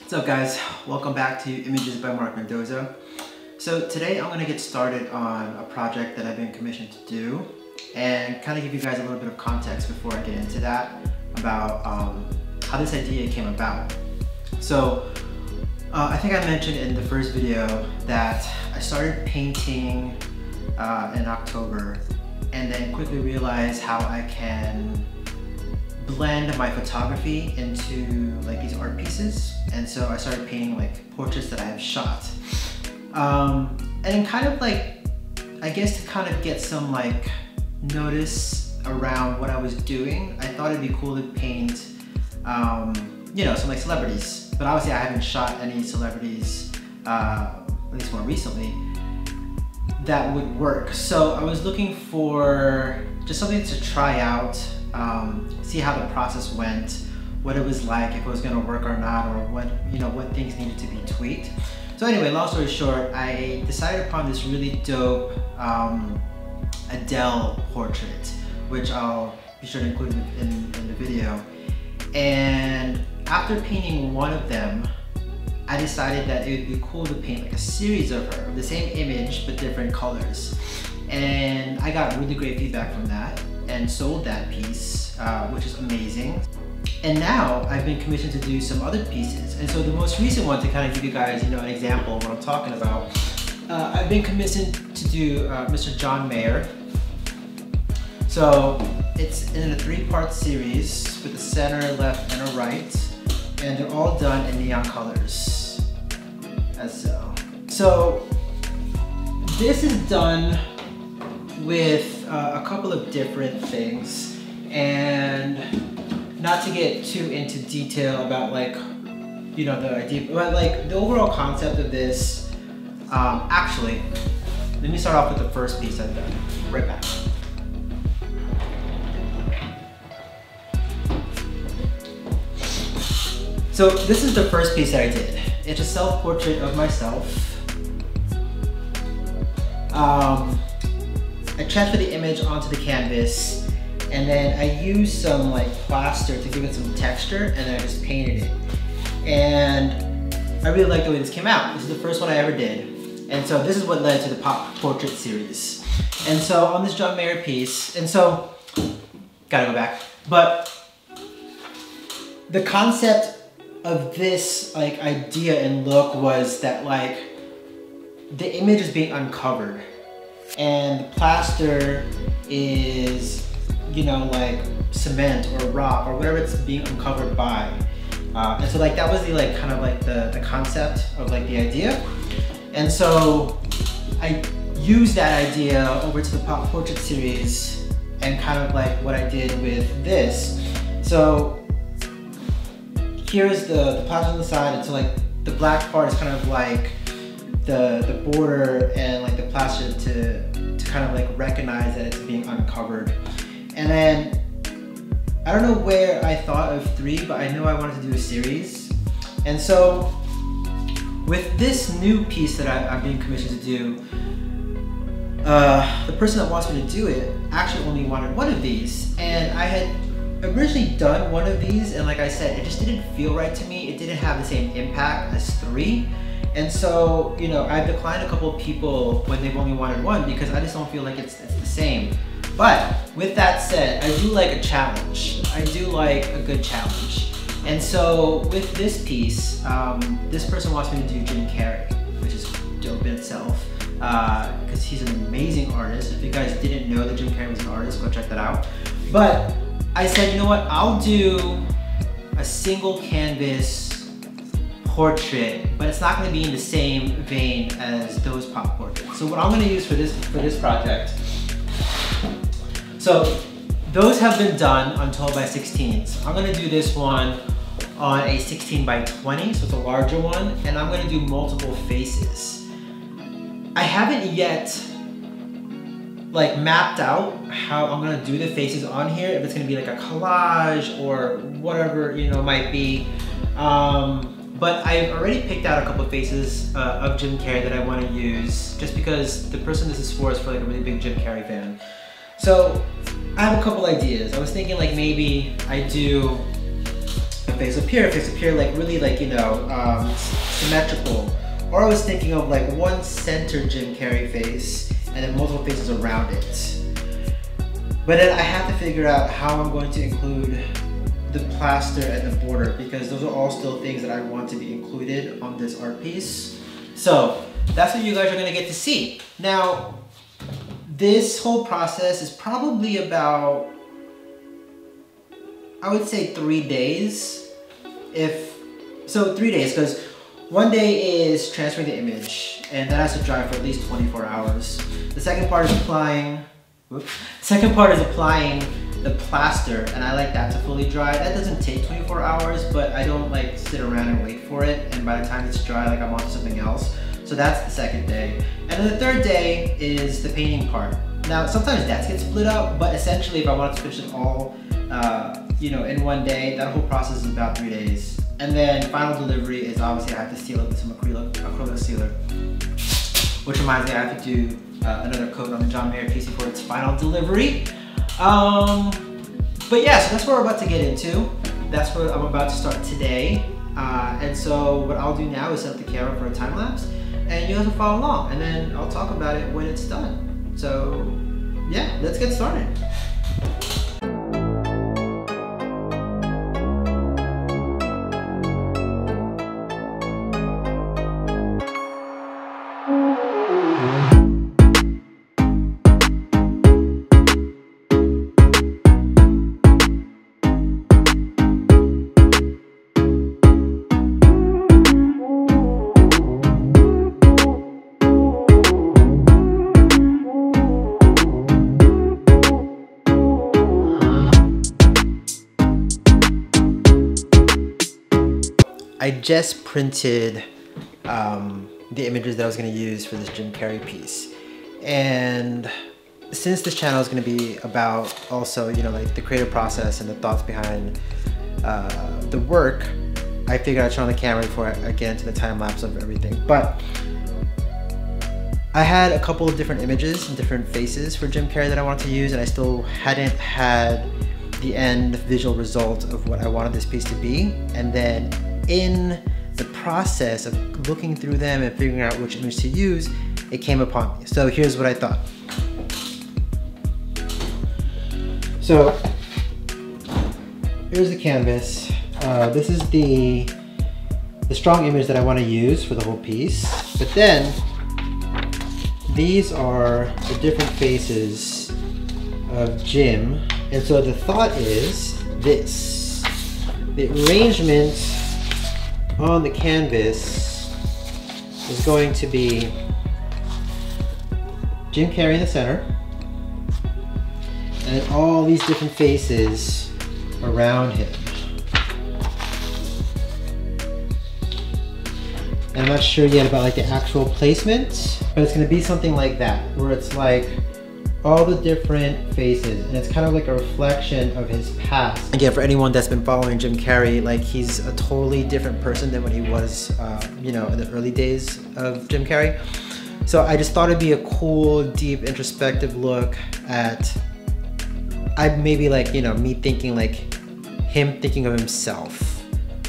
What's up guys? Welcome back to Images by Mark Mendoza. So today I'm going to get started on a project that I've been commissioned to do and kind of give you guys a little bit of context before I get into that about how this idea came about. So I think I mentioned in the first video that I started painting in October and then quickly realized how I can blend my photography into like these art pieces, and so I started painting like portraits that I have shot, and kind of like, I guess to kind of get some like notice around what I was doing, I thought it'd be cool to paint you know, some like celebrities, but obviously I haven't shot any celebrities, at least more recently, that would work. So I was looking for just something to try out, see how the process went, what it was like, if it was gonna work or not, or what, you know, what things needed to be tweaked. So anyway, long story short, I decided upon this really dope Adele portrait, which I'll be sure to include in the video. And after painting one of them, I decided that it would be cool to paint like a series of her, the same image but different colors. And I got really great feedback from that and sold that piece, which is amazing. And now I've been commissioned to do some other pieces. And so the most recent one, to kind of give you guys, you know, an example of what I'm talking about, I've been commissioned to do Mr. John Mayer. So it's in a 3-part series with a center, left, and a right. And they're all done in neon colors, as so. So this is done with a couple of different things, and not to get too into detail about like, you know, the idea, but like the overall concept of this, actually, let me start off with the first piece I've done, right back. So this is the first piece that I did. It's a self-portrait of myself. I transferred the image onto the canvas, and then I used some like plaster to give it some texture, and then I just painted it. And I really like the way this came out. This is the first one I ever did. And so this is what led to the pop portrait series. And so on this John Mayer piece, and so, gotta go back, but the concept of this like idea and look was that like the image is being uncovered and the plaster is, you know, like cement or rock or whatever it's being uncovered by, and so like that was the like kind of like the concept of like the idea. And so I used that idea over to the pop portrait series and kind of like what I did with this. So here's the plaster on the side, and so like the black part is kind of like the border and like the plaster to kind of like recognize that it's being uncovered. And then I don't know where I thought of 3, but I know I wanted to do a series. And so with this new piece that I'm being commissioned to do, the person that wants me to do it actually only wanted one of these, and I had originally done one of these, and like I said, it just didn't feel right to me. It didn't have the same impact as 3. And so, you know, I've declined a couple of people when they've only wanted one because I just don't feel like it's the same. But with that said, I do like a challenge. I do like a good challenge. And so with this piece, this person wants me to do Jim Carrey, which is dope in itself, because he's an amazing artist. If you guys didn't know that Jim Carrey was an artist, go check that out. But I said, you know what, I'll do a single canvas portrait, but it's not going to be in the same vein as those pop portraits. So what I'm going to use for this project, so those have been done on 12 by 16s. I'm going to do this one on a 16 by 20, so it's a larger one, and I'm going to do multiple faces. I haven't yet like mapped out how I'm gonna do the faces on here, if it's gonna be like a collage or whatever, you know, might be. But I've already picked out a couple of faces of Jim Carrey that I want to use, just because the person this is for like a really big Jim Carrey fan. So I have a couple ideas. I was thinking like maybe I do a face appear like really like, you know, symmetrical. Or I was thinking of like one center Jim Carrey face and then multiple faces around it. But then I have to figure out how I'm going to include the plaster and the border, because those are all still things that I want to be included on this art piece. So that's what you guys are gonna get to see. Now, this whole process is probably about, I would say 3 days. 3 days, because one day is transferring the image, and that has to dry for at least 24 hours. The second part is applying the plaster, and I like that to fully dry. That doesn't take 24 hours, but I don't like sit around and wait for it, and by the time it's dry, like I'm on to something else. So that's the second day. And then the third day is the painting part. Now, sometimes that gets split up, but essentially if I wanted to finish it all, you know, in one day, that whole process is about 3 days. And then final delivery is obviously I have to seal it with some acrylic sealer. Which reminds me, I have to do another coat on the John Mayer piece before its final delivery. But yeah, so that's what we're about to get into. That's what I'm about to start today. And so what I'll do now is set up the camera for a time lapse, and you guys will follow along, and then I'll talk about it when it's done. So yeah, let's get started. I just printed the images that I was going to use for this Jim Carrey piece, and since this channel is going to be about also, you know, like the creative process and the thoughts behind the work, I figured I'd turn on the camera before I get into the time lapse of everything. But I had a couple of different images and different faces for Jim Carrey that I wanted to use, and I still hadn't had the end visual result of what I wanted this piece to be. And then in the process of looking through them and figuring out which image to use, it came upon me. So here's what I thought. So here's the canvas. This is the strong image that I want to use for the whole piece. But then these are the different faces of Jim. And so the thought is this: the arrangement on the canvas is going to be Jim Carrey in the center, and all these different faces around him. And I'm not sure yet about like the actual placement, but it's going to be something like that, where it's like all the different faces, and it's kind of like a reflection of his past. Again, for anyone that's been following Jim Carrey, like he's a totally different person than when he was, you know, in the early days of Jim Carrey. So I just thought it'd be a cool, deep, introspective look at, maybe like, you know, me thinking like him thinking of himself,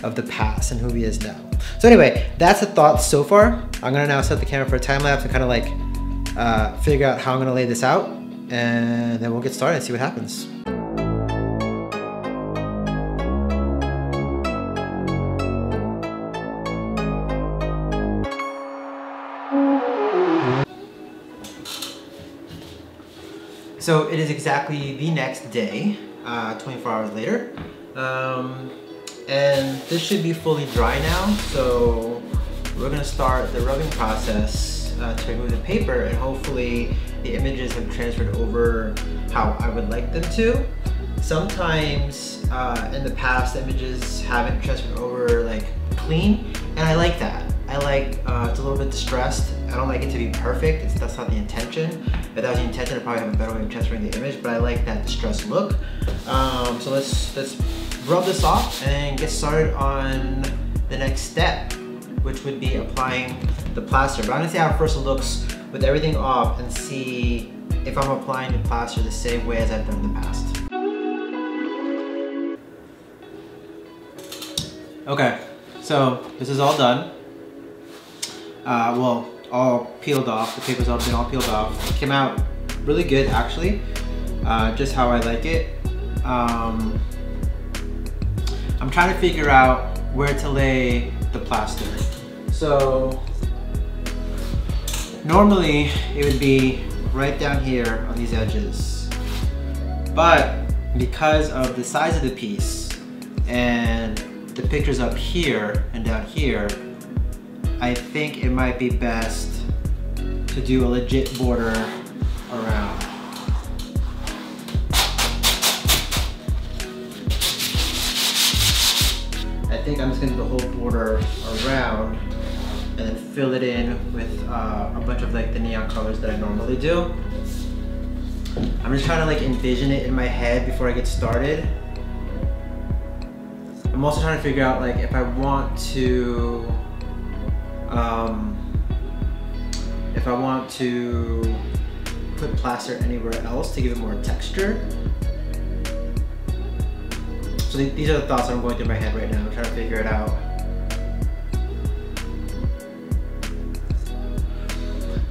of the past and who he is now. So anyway, that's the thoughts so far. I'm gonna now set the camera for a time lapse and kind of like figure out how I'm gonna lay this out, and then we'll get started and see what happens. So it is exactly the next day, 24 hours later, and this should be fully dry now. So we're gonna start the rubbing process to remove the paper, and hopefully the images have transferred over how I would like them to. Sometimes in the past, images haven't transferred over like clean, and I like that. I like it's a little bit distressed. I don't like it to be perfect. That's not the intention. If that was the intention, I'd probably have a better way of transferring the image, but I like that distressed look. So let's rub this off and get started on the next step, which would be applying the plaster. But I'm gonna see how it first looks with everything off and see if I'm applying the plaster the same way as I've done in the past. Okay, so this is all done. Well, all peeled off. The paper's all been all peeled off. It came out really good, actually. Just how I like it. I'm trying to figure out where to lay the plaster. So normally it would be right down here on these edges, but because of the size of the piece and the pictures up here and down here, I think it might be best to do a legit border around. I think I'm just gonna do the whole border around and then fill it in with a bunch of like the neon colors that I normally do. I'm just trying to like envision it in my head before I get started. I'm also trying to figure out like if I want to put plaster anywhere else to give it more texture. So these are the thoughts that I'm going through my head right now. I'm trying to figure it out.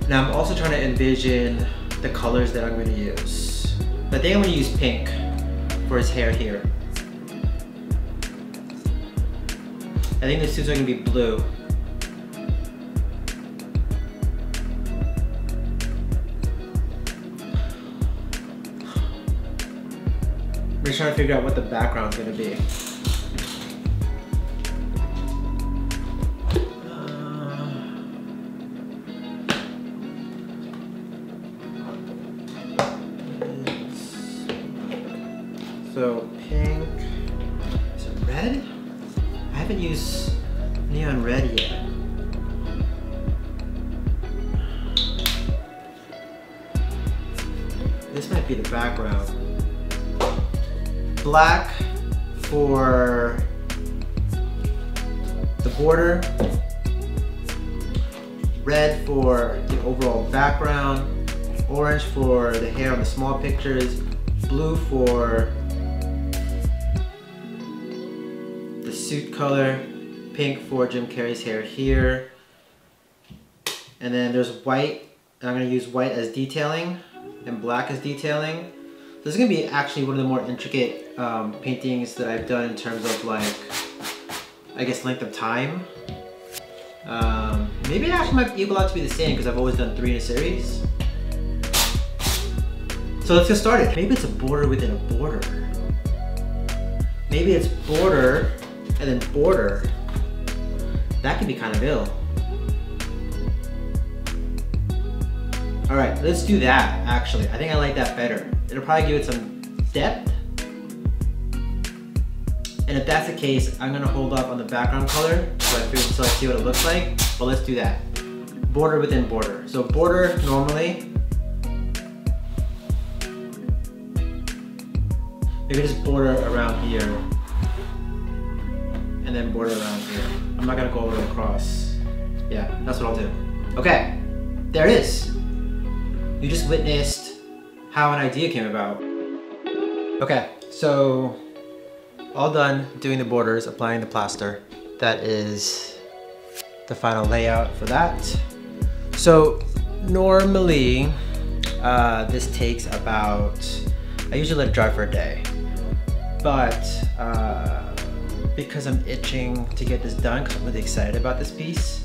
Now I'm also trying to envision the colors that I'm going to use. I think I'm going to use pink for his hair here. I think the suits are going to be blue. I'm just trying to figure out what the background's going to be. So pink, is it red? I haven't used neon red yet. This might be the background. Black for the border, red for the overall background, orange for the hair on the small pictures, blue for the suit color, pink for Jim Carrey's hair here, and then there's white, and I'm going to use white as detailing and black as detailing. This is going to be actually one of the more intricate paintings that I've done in terms of like, I guess, length of time. Maybe it actually might equal out to be the same because I've always done 3 in a series. So let's get started. Maybe it's a border within a border. Maybe it's border and then border. That could be kind of ill. All right, let's do that actually. I think I like that better. It'll probably give it some depth. And if that's the case, I'm gonna hold off on the background color until I see what it looks like. But let's do that. Border within border. So border normally. Maybe just border around here. And then border around here. I'm not gonna go all the way across. Yeah, that's what I'll do. Okay, there it is. You just witnessed how an idea came about. Okay, so all done doing the borders, applying the plaster. That is the final layout for that. So normally this takes about, I usually let it dry for a day, but because I'm itching to get this done, because I'm really excited about this piece,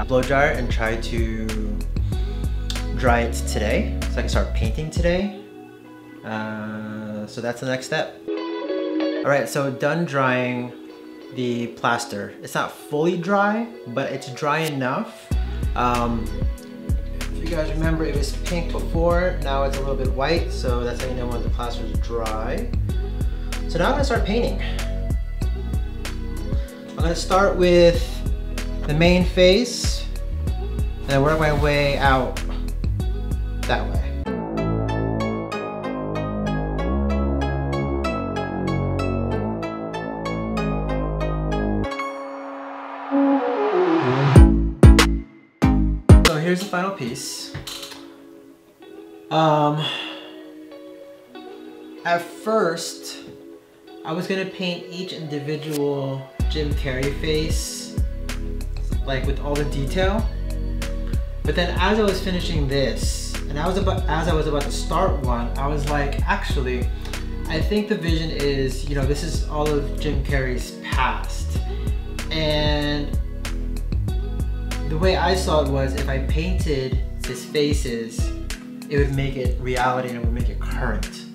blow dryer and try to dry it today so I can start painting today. So that's the next step. All right, so done drying the plaster. It's not fully dry, but it's dry enough. If you guys remember, it was pink before, now it's a little bit white, so that's how you know when the plaster is dry. So now I'm gonna start painting. I'm gonna start with the main face, and then work my way out that way. So here's the final piece. At first, I was gonna paint each individual Jim Carrey face, like with all the detail. But then as I was finishing this, and as I was about to start one, I was like, actually, I think the vision is, you know, this is all of Jim Carrey's past. And the way I saw it was, if I painted his faces, it would make it reality and it would make it current.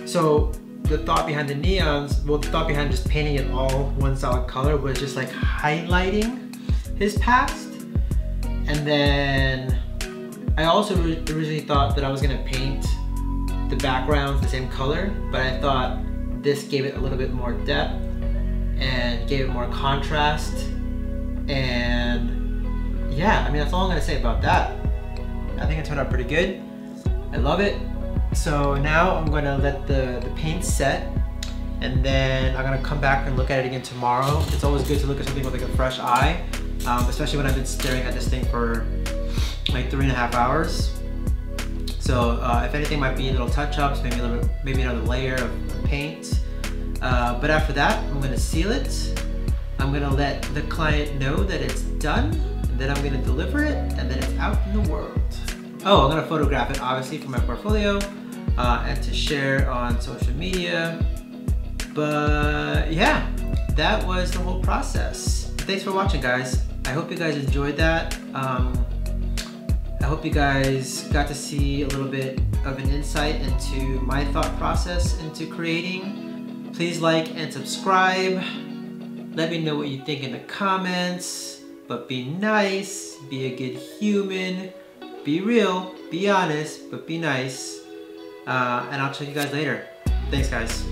So the thought behind the neons, well, the thought behind just painting it all one solid color was just like highlighting his past. And then I also originally thought that I was gonna paint the backgrounds the same color, but I thought this gave it a little bit more depth and gave it more contrast. And yeah, I mean, that's all I'm gonna say about that. I think it turned out pretty good. I love it. So now I'm gonna let the paint set, and then I'm gonna come back and look at it again tomorrow. It's always good to look at something with like a fresh eye, especially when I've been staring at this thing for like 3.5 hours. So if anything, might be little touch-ups, maybe another layer of paint. But after that, I'm gonna seal it. I'm gonna let the client know that it's done, and then I'm gonna deliver it, and then it's out in the world. Oh, I'm gonna photograph it, obviously, for my portfolio and to share on social media. But yeah, that was the whole process. Thanks for watching, guys. I hope you guys enjoyed that. I hope you guys got to see a little bit of an insight into my thought process into creating. Please like and subscribe. Let me know what you think in the comments. But be nice, be a good human, be real, be honest, but be nice. And I'll check you guys later. Thanks, guys.